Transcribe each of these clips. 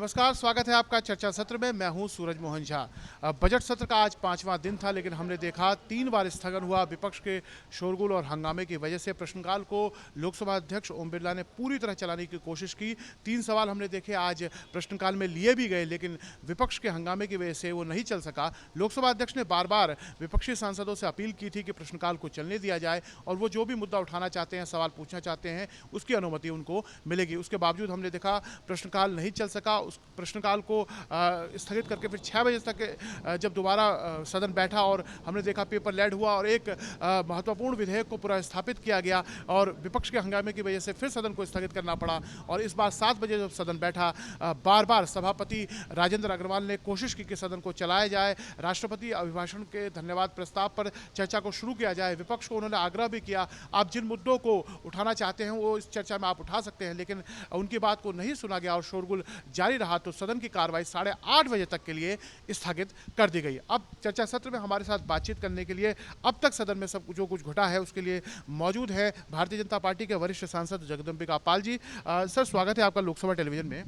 नमस्कार, स्वागत है आपका चर्चा सत्र में। मैं हूं सूरज मोहन झा। बजट सत्र का आज 5वां दिन था, लेकिन हमने देखा 3 बार स्थगन हुआ। विपक्ष के शोरगुल और हंगामे की वजह से प्रश्नकाल को लोकसभा अध्यक्ष ओम बिरला ने पूरी तरह चलाने की कोशिश की। 3 सवाल हमने देखे आज प्रश्नकाल में लिए भी गए, लेकिन विपक्ष के हंगामे की वजह से वो नहीं चल सका। लोकसभा अध्यक्ष ने बार बार विपक्षी सांसदों से अपील की थी कि प्रश्नकाल को चलने दिया जाए और वो जो भी मुद्दा उठाना चाहते हैं, सवाल पूछना चाहते हैं, उसकी अनुमति उनको मिलेगी। उसके बावजूद हमने देखा प्रश्नकाल नहीं चल सका। उस प्रश्नकाल को स्थगित करके फिर 6 बजे तक जब दोबारा सदन बैठा और हमने देखा पेपर लेड हुआ और एक महत्वपूर्ण विधेयक को पूरा स्थापित किया गया और विपक्ष के हंगामे की वजह से फिर सदन को स्थगित करना पड़ा। और इस बार 7 बजे जब सदन बैठा, बार बार सभापति राजेंद्र अग्रवाल ने कोशिश की कि सदन को चलाया जाए। राष्ट्रपति अभिभाषण के धन्यवाद प्रस्ताव पर चर्चा को शुरू किया जाए। विपक्ष को उन्होंने आग्रह भी किया, आप जिन मुद्दों को उठाना चाहते हैं वो इस चर्चा में आप उठा सकते हैं, लेकिन उनकी बात को नहीं सुना गया और शोरगुल जारी रहा। तो सदन की कार्रवाई 8:30 बजे तक के लिए स्थगित कर दी गई। अब चर्चा सत्र में हमारे साथ बातचीत करने के लिए अब तक सदन में सब जो कुछ घटा है उसके लिए मौजूद है भारतीय जनता पार्टी के वरिष्ठ सांसद जगदम्बिका पाल जी। सर, स्वागत है आपका लोकसभा टेलीविजन में।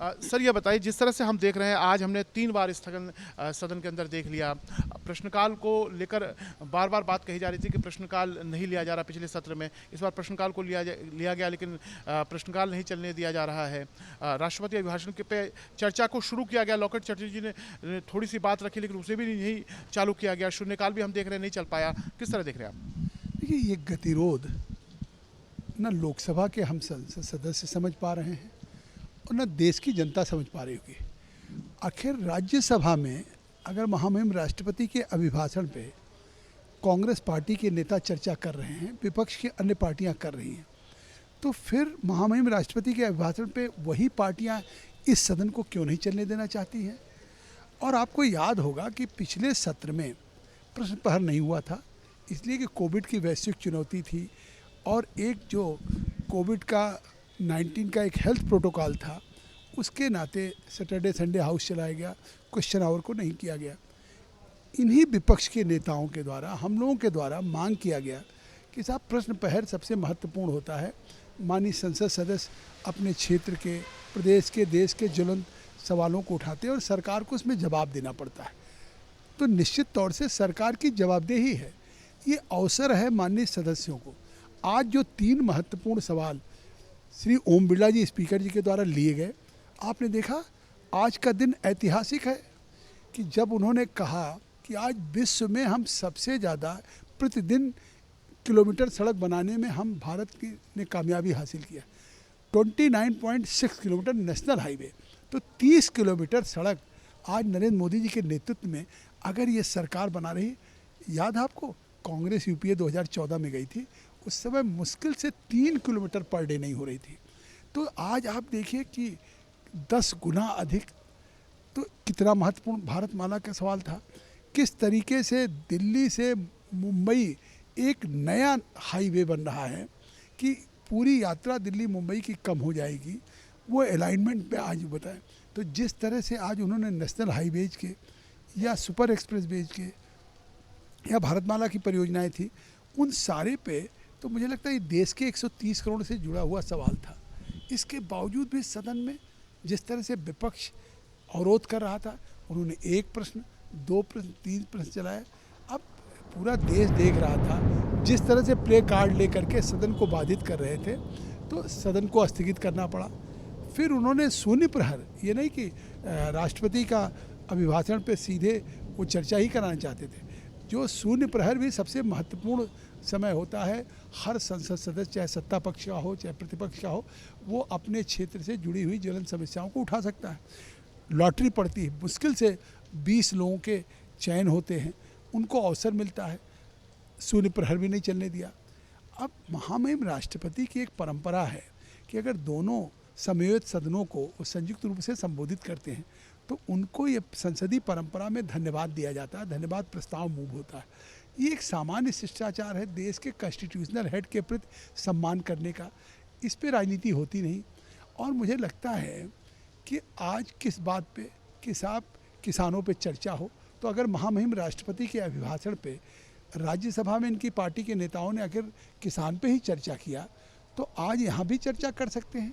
सर, ये बताइए, जिस तरह से हम देख रहे हैं, आज हमने 3 बार स्थगन सदन के अंदर देख लिया। प्रश्नकाल को लेकर बार बार बात कही जा रही थी कि प्रश्नकाल नहीं लिया जा रहा। पिछले सत्र में इस बार प्रश्नकाल को लिया गया, लेकिन प्रश्नकाल नहीं चलने दिया जा रहा है। राष्ट्रपति अभिभाषण के पे चर्चा को शुरू किया गया। लॉकेट चटर्जी जी ने थोड़ी सी बात रखी, लेकिन उसे भी नहीं चालू किया गया। शून्यकाल भी हम देख रहे हैं नहीं चल पाया। किस तरह देख रहे हैं आप? देखिए, ये गतिरोध न लोकसभा के हम संसद सदस्य समझ पा रहे हैं और न देश की जनता समझ पा रही होगी। आखिर राज्यसभा में अगर महामहिम राष्ट्रपति के अभिभाषण पे कांग्रेस पार्टी के नेता चर्चा कर रहे हैं, विपक्ष की अन्य पार्टियां कर रही हैं, तो फिर महामहिम राष्ट्रपति के अभिभाषण पे वही पार्टियां इस सदन को क्यों नहीं चलने देना चाहती हैं? और आपको याद होगा कि पिछले सत्र में प्रश्न प्रहर नहीं हुआ था, इसलिए कि कोविड की वैश्विक चुनौती थी और एक जो कोविड का 19 का एक हेल्थ प्रोटोकॉल था, उसके नाते सैटरडे संडे हाउस चलाया गया, क्वेश्चन आवर को नहीं किया गया। इन्हीं विपक्ष के नेताओं के द्वारा, हम लोगों के द्वारा मांग किया गया कि साहब, प्रश्न प्रहर सबसे महत्वपूर्ण होता है। माननीय संसद सदस्य अपने क्षेत्र के, प्रदेश के, देश के ज्वलंत सवालों को उठाते हैं और सरकार को उसमें जवाब देना पड़ता है। तो निश्चित तौर से सरकार की जवाबदेही है। ये अवसर है माननीय सदस्यों को। आज जो 3 महत्वपूर्ण सवाल श्री ओम बिरला जी स्पीकर जी के द्वारा लिए गए, आपने देखा आज का दिन ऐतिहासिक है कि जब उन्होंने कहा कि आज विश्व में हम सबसे ज़्यादा प्रतिदिन किलोमीटर सड़क बनाने में हम भारत की ने कामयाबी हासिल किया, 29.6 किलोमीटर नेशनल हाईवे। तो 30 किलोमीटर सड़क आज नरेंद्र मोदी जी के नेतृत्व में अगर ये सरकार बना रही। याद है आपको, कांग्रेस यूपीए 2014 में गई थी, उस समय मुश्किल से 3 किलोमीटर पर डे नहीं हो रही थी। तो आज आप देखिए कि 10 गुना अधिक। तो कितना महत्वपूर्ण भारतमाला का सवाल था। किस तरीके से दिल्ली से मुंबई एक नया हाईवे बन रहा है कि पूरी यात्रा दिल्ली मुंबई की कम हो जाएगी, वो अलाइनमेंट पे आज बताएं। तो जिस तरह से आज उन्होंने नेशनल हाईवेज के या सुपर एक्सप्रेस वेज के या भारतमाला की परियोजनाएं थी, उन सारे पे तो मुझे लगता है ये देश के 130 करोड़ से जुड़ा हुआ सवाल था। इसके बावजूद भी सदन में जिस तरह से विपक्ष अवरोध कर रहा था, उन्होंने 1 प्रश्न, 2 प्रश्न, 3 प्रश्न चलाए। अब पूरा देश देख रहा था जिस तरह से प्ले कार्ड लेकर के सदन को बाधित कर रहे थे, तो सदन को स्थगित करना पड़ा। फिर उन्होंने शून्य प्रहर, ये नहीं कि राष्ट्रपति का अभिभाषण पे सीधे वो चर्चा ही कराना चाहते थे। जो शून्य प्रहर भी सबसे महत्वपूर्ण समय होता है, हर संसद सदस्य चाहे सत्ता पक्ष का हो चाहे प्रतिपक्ष का हो, वो अपने क्षेत्र से जुड़ी हुई ज्वलंत समस्याओं को उठा सकता है। लॉटरी पड़ती है, मुश्किल से 20 लोगों के चयन होते हैं, उनको अवसर मिलता है। शून्य प्रहर भी नहीं चलने दिया। अब महामहिम राष्ट्रपति की एक परंपरा है कि अगर दोनों समयोजित सदनों को वो संयुक्त रूप से संबोधित करते हैं तो उनको ये संसदीय परंपरा में धन्यवाद दिया जाता है, धन्यवाद प्रस्ताव मूव होता है। ये एक सामान्य शिष्टाचार है देश के कॉन्स्टिट्यूशनल हेड के प्रति सम्मान करने का। इस पे राजनीति होती नहीं। और मुझे लगता है कि आज किस बात पे कि साहब किसानों पे चर्चा हो, तो अगर महामहिम राष्ट्रपति के अभिभाषण पे राज्यसभा में इनकी पार्टी के नेताओं ने अगर किसान पे ही चर्चा किया, तो आज यहाँ भी चर्चा कर सकते हैं।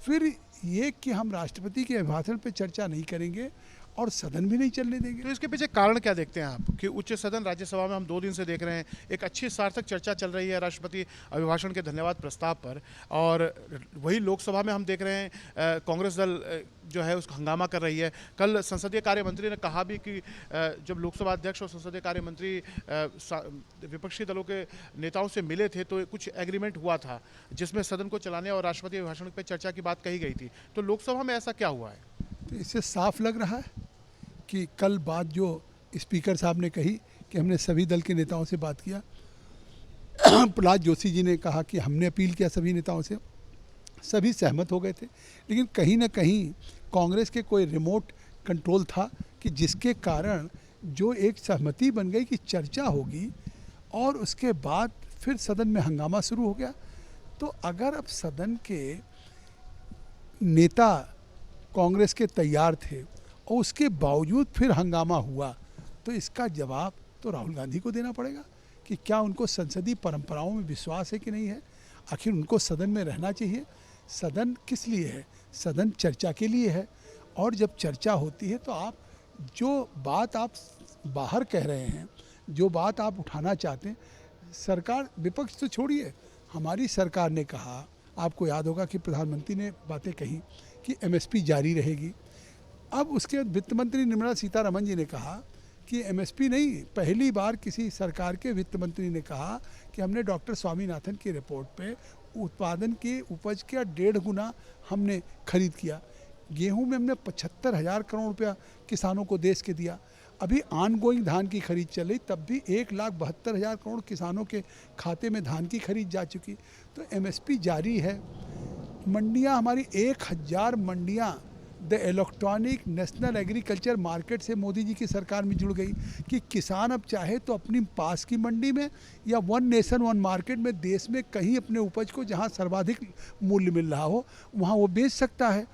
फिर ये कि हम राष्ट्रपति के अभिभाषण पे चर्चा नहीं करेंगे और सदन भी नहीं चलने देंगे। तो इसके पीछे कारण क्या देखते हैं आप कि उच्च सदन राज्यसभा में हम 2 दिन से देख रहे हैं एक अच्छी सार्थक चर्चा चल रही है राष्ट्रपति अभिभाषण के धन्यवाद प्रस्ताव पर, और वही लोकसभा में हम देख रहे हैं कांग्रेस दल जो है उसका हंगामा कर रही है। कल संसदीय कार्य मंत्री ने कहा भी कि जब लोकसभा अध्यक्ष और संसदीय कार्य मंत्री विपक्षी दलों के नेताओं से मिले थे तो कुछ एग्रीमेंट हुआ था जिसमें सदन को चलाने और राष्ट्रपति अभिभाषण पर चर्चा की बात कही गई थी। तो लोकसभा में ऐसा क्या हुआ है? तो इससे साफ लग रहा है कि कल बात जो स्पीकर साहब ने कही कि हमने सभी दल के नेताओं से बात किया, प्रहलाद जोशी जी ने कहा कि हमने अपील किया सभी नेताओं से, सभी सहमत हो गए थे, लेकिन कहीं ना कहीं कांग्रेस के कोई रिमोट कंट्रोल था कि जिसके कारण जो एक सहमति बन गई कि चर्चा होगी और उसके बाद फिर सदन में हंगामा शुरू हो गया। तो अगर अब सदन के नेता कांग्रेस के तैयार थे और उसके बावजूद फिर हंगामा हुआ, तो इसका जवाब तो राहुल गांधी को देना पड़ेगा कि क्या उनको संसदीय परंपराओं में विश्वास है कि नहीं है। आखिर उनको सदन में रहना चाहिए। सदन किस लिए है? सदन चर्चा के लिए है, और जब चर्चा होती है तो आप जो बात आप बाहर कह रहे हैं, जो बात आप उठाना चाहते हैं, सरकार विपक्ष तो छोड़िए, हमारी सरकार ने कहा, आपको याद होगा कि प्रधानमंत्री ने बातें कही कि एमएसपी जारी रहेगी। अब उसके बाद वित्त मंत्री निर्मला सीतारमण जी ने कहा कि एमएसपी नहीं, पहली बार किसी सरकार के वित्त मंत्री ने कहा कि हमने डॉक्टर स्वामीनाथन की रिपोर्ट पे उत्पादन के उपज का 1.5 गुना हमने खरीद किया। गेहूं में हमने 75,000 करोड़ रुपया किसानों को देश के दिया। अभी ऑनगोइंग धान की खरीद चल रही, तब भी 1,72,000 करोड़ किसानों के खाते में धान की खरीद जा चुकी। तो एमएसपी जारी है। मंडियां हमारी 1,000 मंडियां the electronic national agriculture market से मोदी जी की सरकार में जुड़ गई कि किसान अब चाहे तो अपनी पास की मंडी में या वन नेशन वन मार्केट में देश में कहीं अपने उपज को जहां सर्वाधिक मूल्य मिल रहा हो वहां वो बेच सकता है।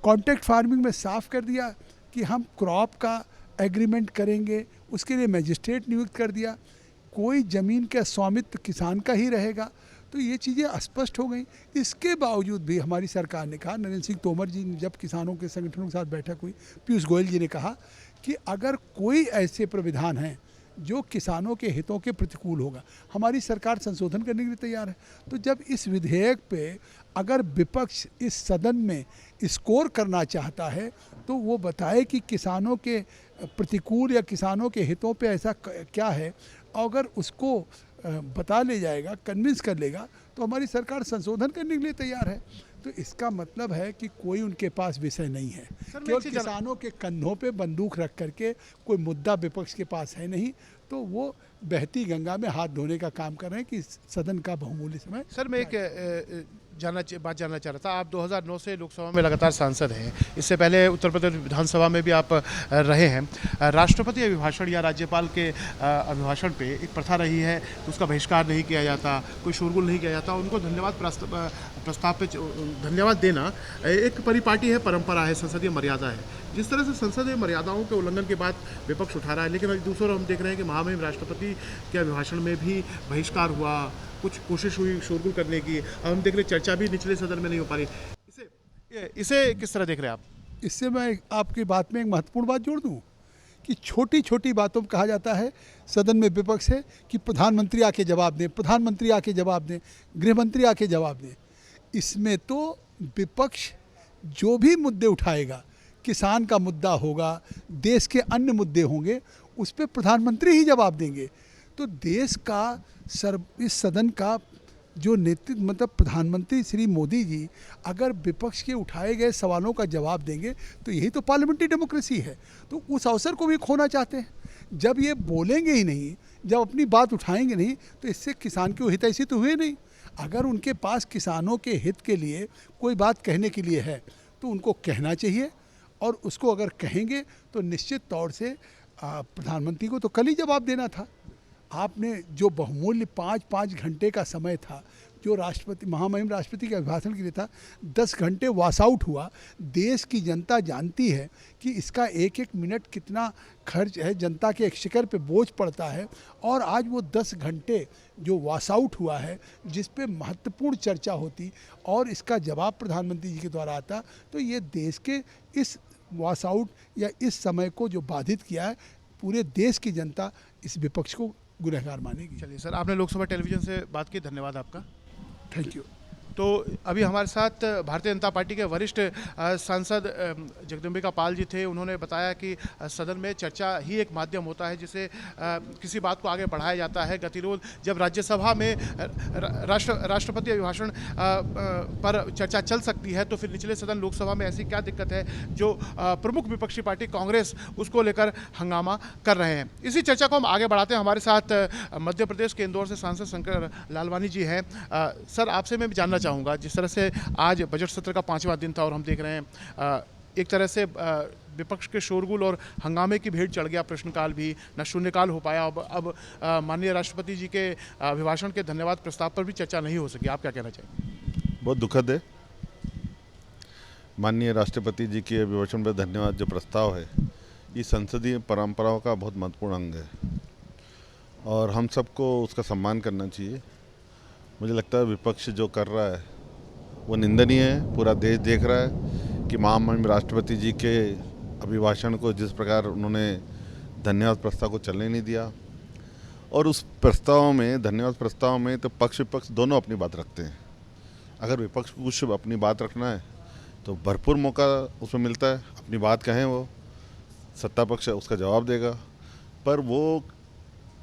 कॉन्ट्रैक्ट फार्मिंग में साफ कर दिया कि हम क्रॉप का एग्रीमेंट करेंगे, उसके लिए मजिस्ट्रेट नियुक्त कर दिया। कोई ज़मीन का स्वामित्व किसान का ही रहेगा। तो ये चीज़ें स्पष्ट हो गई। इसके बावजूद भी हमारी सरकार ने कहा, नरेंद्र सिंह तोमर जी ने जब किसानों के संगठनों के साथ बैठक हुई, पीयूष गोयल जी ने कहा कि अगर कोई ऐसे प्राविधान हैं जो किसानों के हितों के प्रतिकूल होगा, हमारी सरकार संशोधन करने के लिए तैयार है। तो जब इस विधेयक पे अगर विपक्ष इस सदन में स्कोर करना चाहता है तो वो बताए कि किसानों के प्रतिकूल या किसानों के हितों पे ऐसा क्या है, अगर उसको बता ले जाएगा, कन्विंस कर लेगा, तो हमारी सरकार संशोधन करने के लिए तैयार है। तो इसका मतलब है कि कोई उनके पास विषय नहीं है। केवल किसानों के कंधों पे बंदूक रख करके कोई मुद्दा विपक्ष के पास है नहीं, तो वो बहती गंगा में हाथ धोने का काम कर रहे हैं कि सदन का बहुमूल्य समय। सर, मैं एक बात जानना चाह रहा था। आप 2009 से लोकसभा में लगातार सांसद हैं, इससे पहले उत्तर प्रदेश विधानसभा में भी आप रहे हैं। राष्ट्रपति अभिभाषण या राज्यपाल के अभिभाषण पे एक प्रथा रही है, उसका बहिष्कार नहीं किया जाता, कोई शोरगुल नहीं किया जाता, उनको धन्यवाद प्रस्ताव पे धन्यवाद देना एक परिपाटी है, परंपरा है, संसदीय मर्यादा है। जिस तरह से संसदीय मर्यादाओं के उल्लंघन के बाद विपक्ष उठा रहा है, लेकिन दूसरी ओर हम देख रहे हैं कि महामहिम राष्ट्रपति के अभिभाषण में भी बहिष्कार हुआ, कुछ कोशिश हुई शोरगुल करने की। अब हम देख रहे चर्चा भी निचले सदन में नहीं हो पा रही। इसे किस तरह देख रहे हैं आप? इससे मैं आपकी बात में एक महत्वपूर्ण बात जोड़ दूं कि छोटी छोटी बातों में कहा जाता है सदन में विपक्ष है कि प्रधानमंत्री आके जवाब दें, प्रधानमंत्री आके जवाब दें, गृहमंत्री आके जवाब दें। इसमें तो विपक्ष जो भी मुद्दे उठाएगा, किसान का मुद्दा होगा, देश के अन्य मुद्दे होंगे, उस पर प्रधानमंत्री ही जवाब देंगे। तो देश का इस सदन का जो नेतृत्व, मतलब प्रधानमंत्री श्री मोदी जी अगर विपक्ष के उठाए गए सवालों का जवाब देंगे तो यही तो पार्लियामेंट्री डेमोक्रेसी है। तो उस अवसर को भी खोना चाहते हैं। जब ये बोलेंगे ही नहीं, जब अपनी बात उठाएंगे नहीं, तो इससे किसान के हितैषी तो हुए नहीं। अगर उनके पास किसानों के हित के लिए कोई बात कहने के लिए है तो उनको कहना चाहिए, और उसको अगर कहेंगे तो निश्चित तौर से प्रधानमंत्री को तो कल ही जवाब देना था। आपने जो बहुमूल्य 5-5 घंटे का समय था, जो राष्ट्रपति महामहिम राष्ट्रपति के अभिभाषण के लिए था, 10 घंटे वॉश आउट हुआ। देश की जनता जानती है कि इसका एक एक मिनट कितना खर्च है, जनता के एक्सचेकर पे बोझ पड़ता है। और आज वो 10 घंटे जो वॉश आउट हुआ है, जिस पे महत्वपूर्ण चर्चा होती और इसका जवाब प्रधानमंत्री जी के द्वारा आता, तो ये देश के इस वॉश आउट या इस समय को जो बाधित किया है, पूरे देश की जनता इस विपक्ष को गुनहगार मानेगी। चलिए सर, आपने लोकसभा टेलीविजन से बात की, धन्यवाद आपका। Thank you. तो अभी हमारे साथ भारतीय जनता पार्टी के वरिष्ठ सांसद जगदम्बिका पाल जी थे। उन्होंने बताया कि सदन में चर्चा ही एक माध्यम होता है जिसे किसी बात को आगे बढ़ाया जाता है। गतिरोध जब राज्यसभा में राष्ट्रपति अभिभाषण पर चर्चा चल सकती है, तो फिर निचले सदन लोकसभा में ऐसी क्या दिक्कत है जो प्रमुख विपक्षी पार्टी कांग्रेस उसको लेकर हंगामा कर रहे हैं। इसी चर्चा को हम आगे बढ़ाते हैं। हमारे साथ मध्य प्रदेश के इंदौर से सांसद शंकर लालवानी जी हैं। सर, आपसे मैं भी जानना चाहूँगा, जिस तरह से आज बजट सत्र का 5वां दिन था और हम देख रहे हैं एक तरह से विपक्ष के शोरगुल और हंगामे की भीड़ चढ़ गया, प्रश्नकाल भी न शून्यकाल हो पाया। अब माननीय राष्ट्रपति जी के अभिभाषण के धन्यवाद प्रस्ताव पर भी चर्चा नहीं हो सकी। आप क्या कहना चाहेंगे? बहुत दुखद है। माननीय राष्ट्रपति जी के अभिभाषण पर धन्यवाद जो प्रस्ताव है, ये संसदीय परंपराओं का बहुत महत्वपूर्ण अंग है और हम सबको उसका सम्मान करना चाहिए। मुझे लगता है विपक्ष जो कर रहा है वो निंदनीय है। पूरा देश देख रहा है कि महामहिम राष्ट्रपति जी के अभिभाषण को जिस प्रकार उन्होंने धन्यवाद प्रस्ताव को चलने नहीं दिया, और उस प्रस्ताव में, धन्यवाद प्रस्ताव में तो पक्ष विपक्ष दोनों अपनी बात रखते हैं। अगर विपक्ष को कुछ अपनी बात रखना है तो भरपूर मौका उसमें मिलता है, अपनी बात कहें, वो सत्ता पक्ष उसका जवाब देगा, पर वो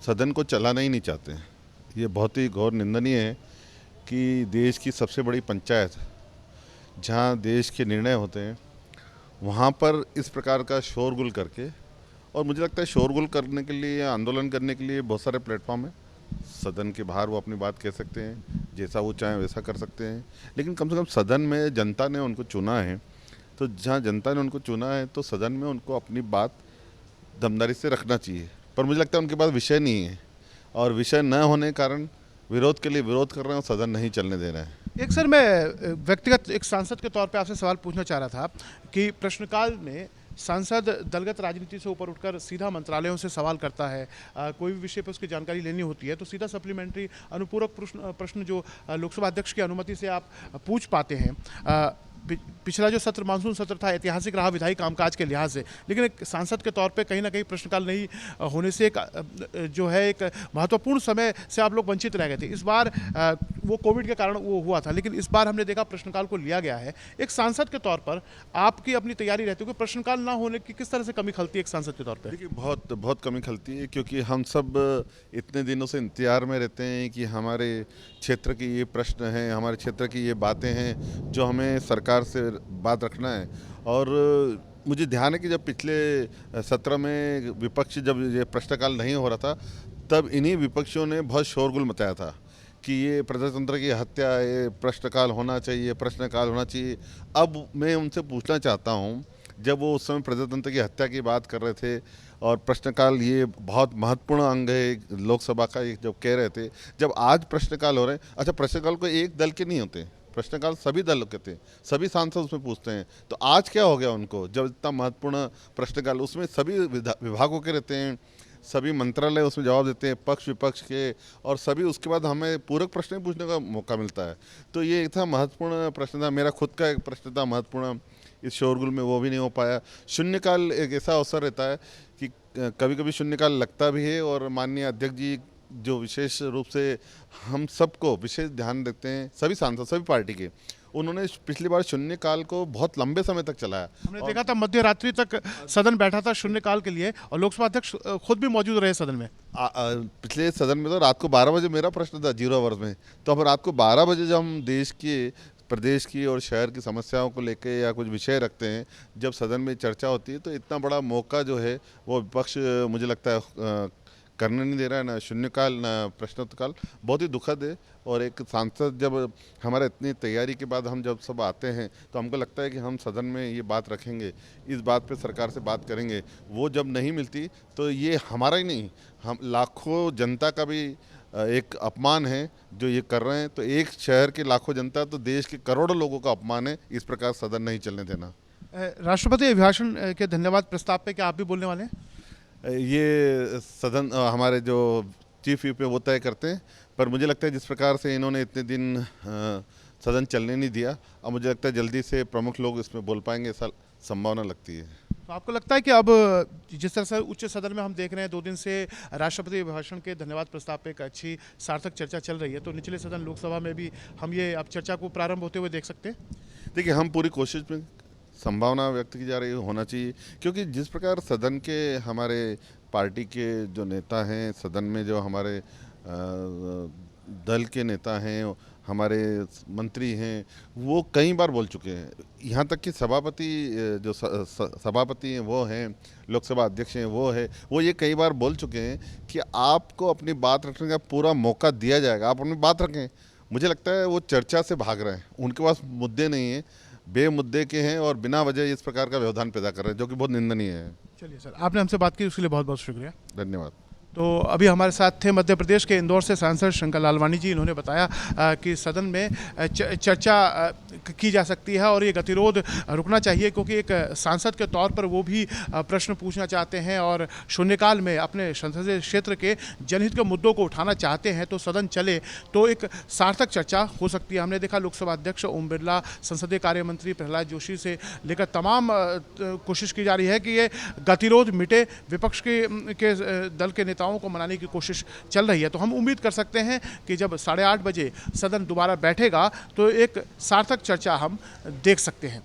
सदन को चलाना ही नहीं चाहते हैं। ये बहुत ही घोर निंदनीय है कि देश की सबसे बड़ी पंचायत, जहाँ देश के निर्णय होते हैं, वहाँ पर इस प्रकार का शोरगुल करके, और मुझे लगता है शोरगुल करने के लिए या आंदोलन करने के लिए बहुत सारे प्लेटफॉर्म हैं। सदन के बाहर वो अपनी बात कह सकते हैं, जैसा वो चाहें वैसा कर सकते हैं, लेकिन कम से कम सदन में जनता ने उनको चुना है, तो जहाँ जनता ने उनको चुना है तो सदन में उनको अपनी बात दमदारी से रखना चाहिए। पर मुझे लगता है उनके पास विषय नहीं है, और विषय न होने के कारण विरोध के लिए विरोध कर रहे हैं और सदन नहीं चलने दे रहे हैं। एक सर, मैं व्यक्तिगत एक सांसद के तौर पे आपसे सवाल पूछना चाह रहा था कि प्रश्नकाल में सांसद दलगत राजनीति से ऊपर उठकर सीधा मंत्रालयों से सवाल करता है। कोई भी विषय पर उसकी जानकारी लेनी होती है तो सीधा सप्लीमेंट्री अनुपूरक प्रश्न जो लोकसभा अध्यक्ष की अनुमति से आप पूछ पाते हैं। पिछला जो सत्र मानसून सत्र था ऐतिहासिक रहा विधायी कामकाज के लिहाज से, लेकिन एक सांसद के तौर पे कहीं ना कहीं प्रश्नकाल नहीं होने से एक जो है एक महत्वपूर्ण समय से आप लोग वंचित रह गए थे। इस बार वो कोविड के कारण वो हुआ था, लेकिन इस बार हमने देखा प्रश्नकाल को लिया गया है। एक सांसद के तौर पर आपकी अपनी तैयारी रहती है कि प्रश्नकाल ना होने की किस तरह से कमी खलती है एक सांसद के तौर पर? देखिए, बहुत बहुत कमी खलती है, क्योंकि हम सब इतने दिनों से इंतजार में रहते हैं कि हमारे क्षेत्र की ये प्रश्न हैं, हमारे क्षेत्र की ये बातें हैं जो हमें सरकार से बात रखना है। और मुझे ध्यान है कि जब पिछले सत्र में विपक्ष, जब ये प्रश्नकाल नहीं हो रहा था, तब इन्हीं विपक्षियों ने बहुत शोरगुल मचाया था कि ये प्रजातंत्र की हत्या, ये प्रश्नकाल होना चाहिए, प्रश्नकाल होना चाहिए। अब मैं उनसे पूछना चाहता हूँ, जब वो उस समय प्रजातंत्र की हत्या की बात कर रहे थे और प्रश्नकाल ये बहुत महत्वपूर्ण अंग है लोकसभा का, ये जब कह रहे थे, जब आज प्रश्नकाल हो रहे हैं, अच्छा प्रश्नकाल को एक दल के नहीं होते, प्रश्नकाल सभी दलों के थे, सभी सांसद उसमें पूछते हैं, तो आज क्या हो गया उनको जब इतना महत्वपूर्ण प्रश्नकाल, उसमें सभी विभागों के रहते हैं, सभी मंत्रालय उसमें जवाब देते हैं, पक्ष विपक्ष के, और सभी उसके बाद हमें पूरक प्रश्न पूछने का मौका मिलता है। तो ये एक था महत्वपूर्ण प्रश्न था, मेरा खुद का एक प्रश्न था महत्वपूर्ण, इस शोरगुल में वो भी नहीं हो पाया। शून्यकाल एक ऐसा अवसर रहता है कि कभी कभी शून्यकाल लगता भी है, और माननीय अध्यक्ष जी जो विशेष रूप से हम सबको विशेष ध्यान देते हैं, सभी सांसद सभी पार्टी के, उन्होंने पिछली बार शून्यकाल को बहुत लंबे समय तक चलाया। हमने देखा था मध्य रात्रि तक सदन बैठा था शून्यकाल के लिए, और लोकसभा अध्यक्ष खुद भी मौजूद रहे सदन में। पिछले सदन में तो रात को 12 बजे मेरा प्रश्न था 0 आवर्स में, तो अब रात को 12 बजे जब हम देश के, प्रदेश की और शहर की समस्याओं को लेके या कुछ विषय रखते हैं, जब सदन में चर्चा होती है, तो इतना बड़ा मौका जो है वो विपक्ष मुझे लगता है करने नहीं दे रहा है, ना शून्यकाल ना प्रश्नोत्तरकाल। बहुत ही दुखद है। और एक सांसद जब हमारा इतनी तैयारी के बाद हम जब सब आते हैं, तो हमको लगता है कि हम सदन में ये बात रखेंगे, इस बात पे सरकार से बात करेंगे, वो जब नहीं मिलती तो ये हमारा ही नहीं, हम लाखों जनता का भी एक अपमान है जो ये कर रहे हैं। तो एक शहर के लाखों जनता, तो देश के करोड़ों लोगों का अपमान है। इस प्रकार सदन नहीं चलने देना। राष्ट्रपति अभिभाषण के धन्यवाद प्रस्ताव पे क्या आप भी बोलने वाले हैं? ये सदन हमारे जो चीफ व्हिप है वो तय करते हैं, पर मुझे लगता है जिस प्रकार से इन्होंने इतने दिन सदन चलने नहीं दिया, अब मुझे लगता है जल्दी से प्रमुख लोग इसमें बोल पाएंगे, ऐसा संभावना लगती है। तो आपको लगता है कि अब जिस तरह से उच्च सदन में हम देख रहे हैं 2 दिन से राष्ट्रपति अभिभाषण के धन्यवाद प्रस्ताव पे एक अच्छी सार्थक चर्चा चल रही है, तो निचले सदन लोकसभा में भी हम ये अब चर्चा को प्रारंभ होते हुए देख सकते हैं? देखिए, हम पूरी कोशिश में संभावना व्यक्त की जा रही है, होना चाहिए, क्योंकि जिस प्रकार सदन के हमारे पार्टी के जो नेता हैं, सदन में जो हमारे दल के नेता हैं, हमारे मंत्री हैं, वो कई बार बोल चुके हैं। यहाँ तक कि सभापति जो सभापति हैं वो हैं, लोकसभा अध्यक्ष हैं वो ये कई बार बोल चुके हैं कि आपको अपनी बात रखने का पूरा मौका दिया जाएगा, आप अपनी बात रखें। मुझे लगता है वो चर्चा से भाग रहे हैं, उनके पास मुद्दे नहीं हैं, बेमुद्दे के हैं और बिना वजह इस प्रकार का व्यवधान पैदा कर रहे हैं, जो कि बहुत निंदनीय है। चलिए सर, आपने हमसे बात की उसके लिए बहुत बहुत शुक्रिया। धन्यवाद। तो अभी हमारे साथ थे मध्य प्रदेश के इंदौर से सांसद शंकर लालवानी जी। इन्होंने बताया कि सदन में चर्चा की जा सकती है और ये गतिरोध रुकना चाहिए, क्योंकि एक सांसद के तौर पर वो भी प्रश्न पूछना चाहते हैं और शून्यकाल में अपने संसदीय क्षेत्र के जनहित के मुद्दों को उठाना चाहते हैं। तो सदन चले तो एक सार्थक चर्चा हो सकती है। हमने देखा लोकसभा अध्यक्ष ओम बिरला, संसदीय कार्य मंत्री प्रहलाद जोशी से लेकर तमाम कोशिश की जा रही है कि ये गतिरोध मिटे, विपक्ष के दल के नेताओं को मनाने की कोशिश चल रही है। तो हम उम्मीद कर सकते हैं कि जब 8:30 बजे सदन दोबारा बैठेगा तो एक सार्थक चर्चा हम देख सकते हैं।